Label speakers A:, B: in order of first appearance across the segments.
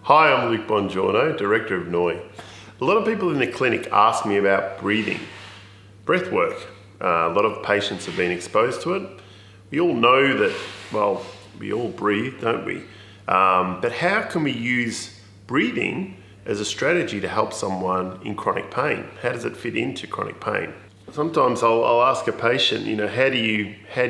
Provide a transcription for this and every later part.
A: Hi, I'm Luke Bongiorno, Director of NOI. A lot of people in the clinic ask me about breathing, breath work. A lot of patients have been exposed to it. We all know that, well, we all breathe, don't we? But how can we use breathing as a strategy to help someone in chronic pain? How does it fit into chronic pain? Sometimes I'll ask a patient, how do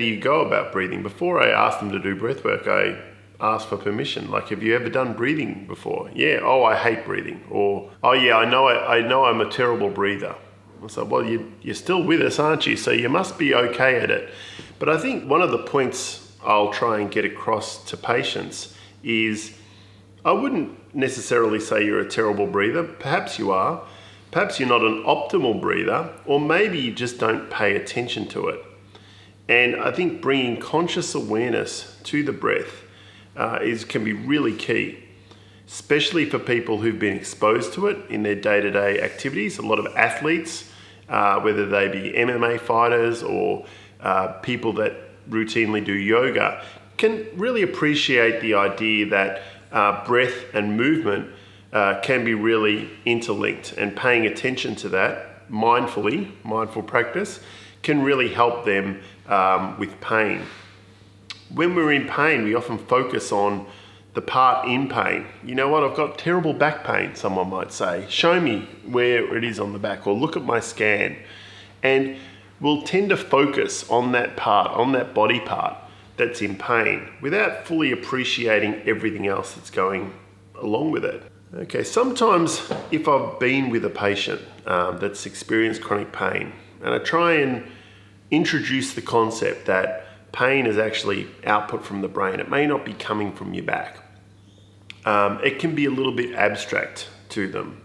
A: you go about breathing? Before I ask them to do breath work, I ask for permission. Like, have you ever done breathing before? Yeah. Oh, I hate breathing. Or, oh yeah, I know I'm a terrible breather. I said, well, you're still with us, aren't you? So you must be okay at it. But I think one of the points I'll try and get across to patients is I wouldn't necessarily say you're a terrible breather. Perhaps you are. Perhaps you're not an optimal breather, or maybe you just don't pay attention to it. And I think bringing conscious awareness to the breath can be really key, especially for people who've been exposed to it in their day-to-day activities. A lot of athletes, whether they be MMA fighters or people that routinely do yoga, can really appreciate the idea that breath and movement can be really interlinked, and paying attention to that mindful practice, can really help them with pain. When we're in pain, we often focus on the part in pain. You know what, I've got terrible back pain, someone might say. Show me where it is on the back, or look at my scan. And we'll tend to focus on that part, on that body part that's in pain, without fully appreciating everything else that's going along with it. Okay, sometimes if I've been with a patient that's experienced chronic pain, and I try and introduce the concept that pain is actually output from the brain, it may not be coming from your back. It can be a little bit abstract to them.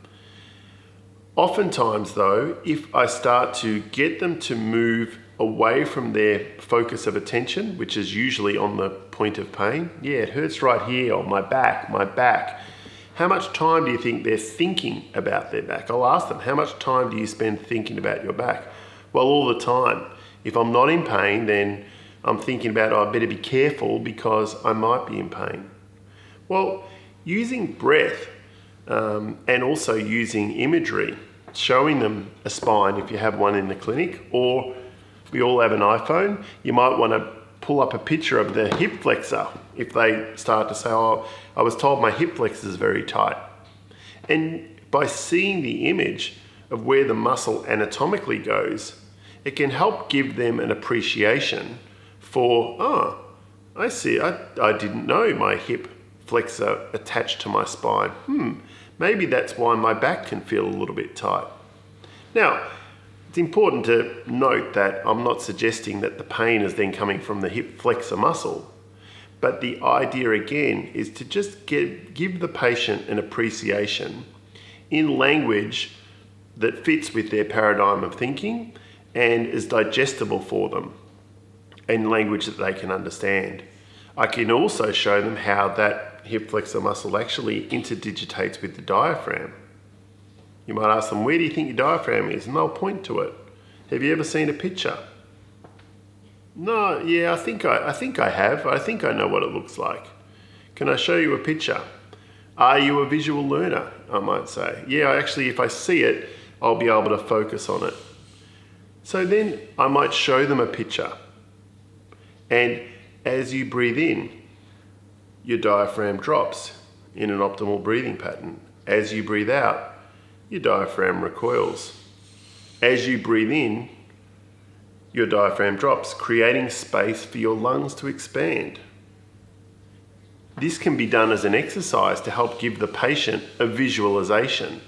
A: Oftentimes though, if I start to get them to move away from their focus of attention, which is usually on the point of pain, yeah, it hurts right here, or my back. How much time do you think they're thinking about their back? I'll ask them, how much time do you spend thinking about your back? Well, all the time. If I'm not in pain, then I'm thinking about, I better be careful because I might be in pain. Well, using breath and also using imagery, showing them a spine if you have one in the clinic, or we all have an iPhone, you might want to pull up a picture of the hip flexor if they start to say, oh, I was told my hip flexor is very tight. And by seeing the image of where the muscle anatomically goes, it can help give them an appreciation for, oh, I see, I didn't know my hip flexor attached to my spine. Maybe that's why my back can feel a little bit tight. Now, it's important to note that I'm not suggesting that the pain is then coming from the hip flexor muscle, but the idea again is to just give the patient an appreciation in language that fits with their paradigm of thinking and is digestible for them, in language that they can understand. I can also show them how that hip flexor muscle actually interdigitates with the diaphragm. You might ask them, where do you think your diaphragm is? And they'll point to it. Have you ever seen a picture? No, yeah, I think I have. I think I know what it looks like. Can I show you a picture? Are you a visual learner? I might say. Yeah, actually, if I see it, I'll be able to focus on it. So then I might show them a picture. And as you breathe in, your diaphragm drops in an optimal breathing pattern. As you breathe out, your diaphragm recoils. As you breathe in, your diaphragm drops, creating space for your lungs to expand. This can be done as an exercise to help give the patient a visualization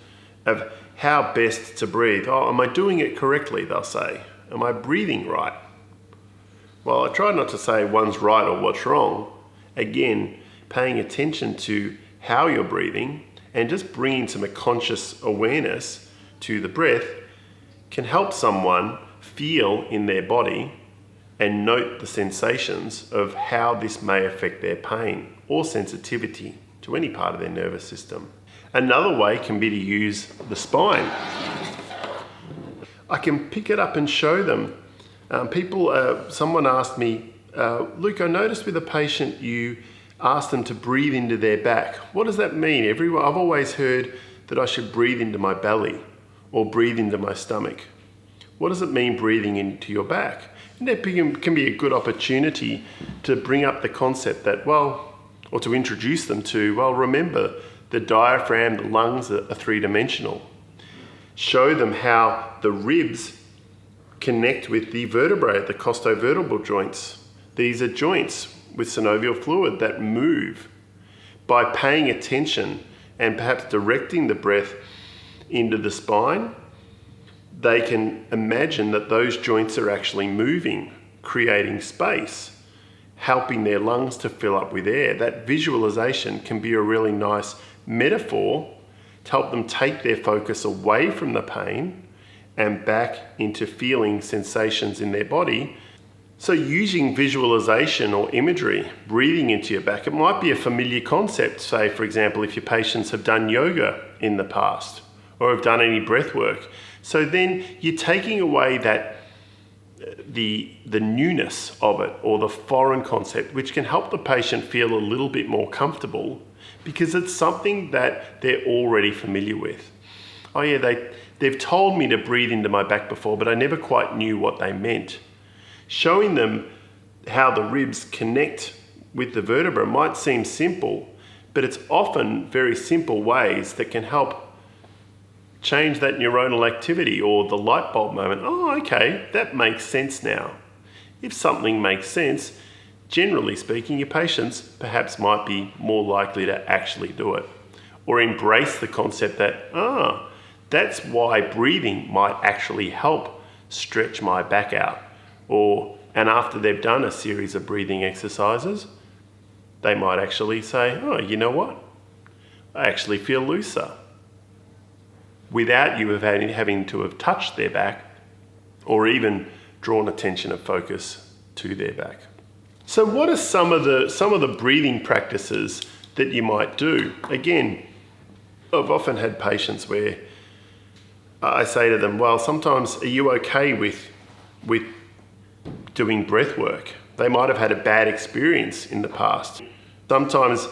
A: of how best to breathe. Oh, am I doing it correctly, they'll say. Am I breathing right? Well, I try not to say one's right or what's wrong. Again, paying attention to how you're breathing and just bringing some conscious awareness to the breath can help someone feel in their body and note the sensations of how this may affect their pain or sensitivity to any part of their nervous system. Another way can be to use the spine. I can pick it up and show them. Someone asked me, Luke, I noticed with a patient you ask them to breathe into their back. What does that mean? I've always heard that I should breathe into my belly or breathe into my stomach. What does it mean breathing into your back? And that can be a good opportunity to bring up the concept that, or to introduce them to, remember the diaphragm, the lungs are three-dimensional. Show them how the ribs connect with the vertebrae, the costovertebral joints. These are joints with synovial fluid that move. By paying attention and perhaps directing the breath into the spine, they can imagine that those joints are actually moving, creating space, helping their lungs to fill up with air. That visualization can be a really nice metaphor to help them take their focus away from the pain and back into feeling sensations in their body. So using visualization or imagery, breathing into your back, it might be a familiar concept. Say, for example, if your patients have done yoga in the past or have done any breath work. So then you're taking away that the newness of it or the foreign concept, which can help the patient feel a little bit more comfortable because it's something that they're already familiar with. Oh yeah, they've told me to breathe into my back before, but I never quite knew what they meant. Showing them how the ribs connect with the vertebra might seem simple, but it's often very simple ways that can help change that neuronal activity or the light bulb moment. Oh, okay, that makes sense now. If something makes sense, generally speaking, your patients perhaps might be more likely to actually do it or embrace the concept that, that's why breathing might actually help stretch my back out. And after they've done a series of breathing exercises, they might actually say, oh, you know what? I actually feel looser. Without you having to have touched their back or even drawn attention of focus to their back. So what are some of the breathing practices that you might do? Again, I've often had patients where I say to them, well, sometimes are you okay with doing breath work? They might have had a bad experience in the past. Sometimes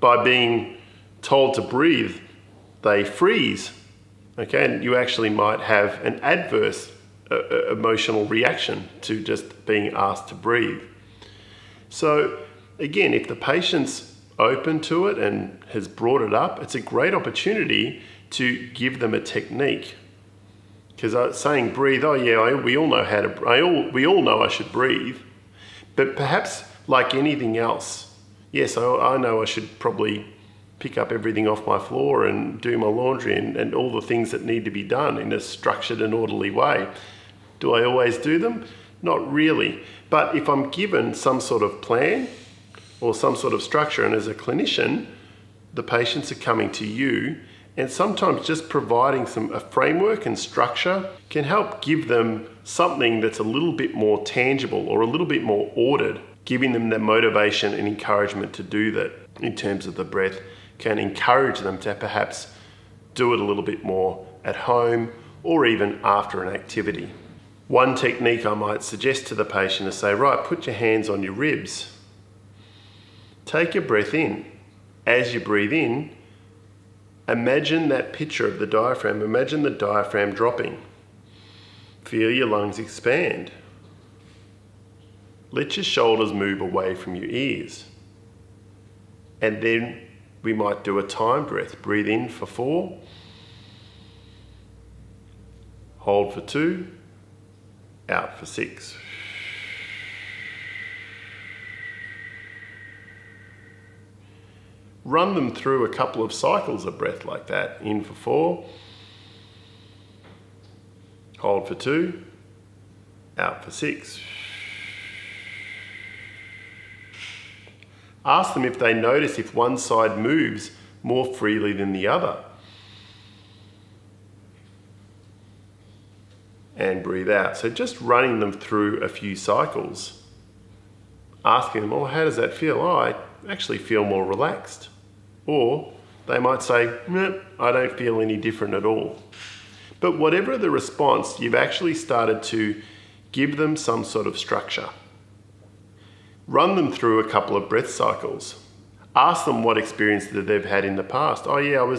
A: by being told to breathe, they freeze. Okay, and you actually might have an adverse emotional reaction to just being asked to breathe. So again, if the patient's open to it and has brought it up, it's a great opportunity to give them a technique. Because saying breathe, we all know we all know I should breathe, but perhaps like anything else, yes, I know I should probably pick up everything off my floor and do my laundry and all the things that need to be done in a structured and orderly way. Do I always do them? Not really. But if I'm given some sort of plan or some sort of structure, and as a clinician, the patients are coming to you, and sometimes just providing a framework and structure can help give them something that's a little bit more tangible or a little bit more ordered, giving them the motivation and encouragement to do that in terms of the breath can encourage them to perhaps do it a little bit more at home or even after an activity. One technique I might suggest to the patient is say, right, put your hands on your ribs. Take your breath in. As you breathe in, imagine that picture of the diaphragm. Imagine the diaphragm dropping. Feel your lungs expand. Let your shoulders move away from your ears. And then we might do a time breath. Breathe in for 4. Hold for 2. Out for 6. Run them through a couple of cycles of breath like that. In for 4. Hold for 2. Out for 6. Ask them if they notice if one side moves more freely than the other. And breathe out. So just running them through a few cycles. Asking them, how does that feel? I actually feel more relaxed. Or they might say, I don't feel any different at all. But whatever the response, you've actually started to give them some sort of structure. Run them through a couple of breath cycles. Ask them what experience that they've had in the past. Oh yeah,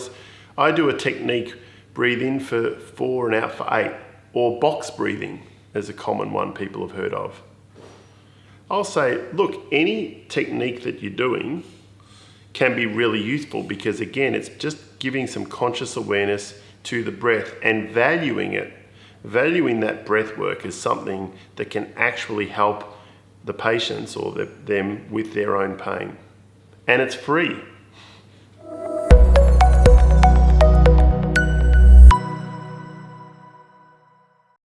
A: I do a technique, breathe in for 4 and out for 8, or box breathing is a common one people have heard of. I'll say, look, any technique that you're doing can be really useful, because again, it's just giving some conscious awareness to the breath and valuing it. Valuing that breath work is something that can actually help the patients or them with their own pain. And it's free.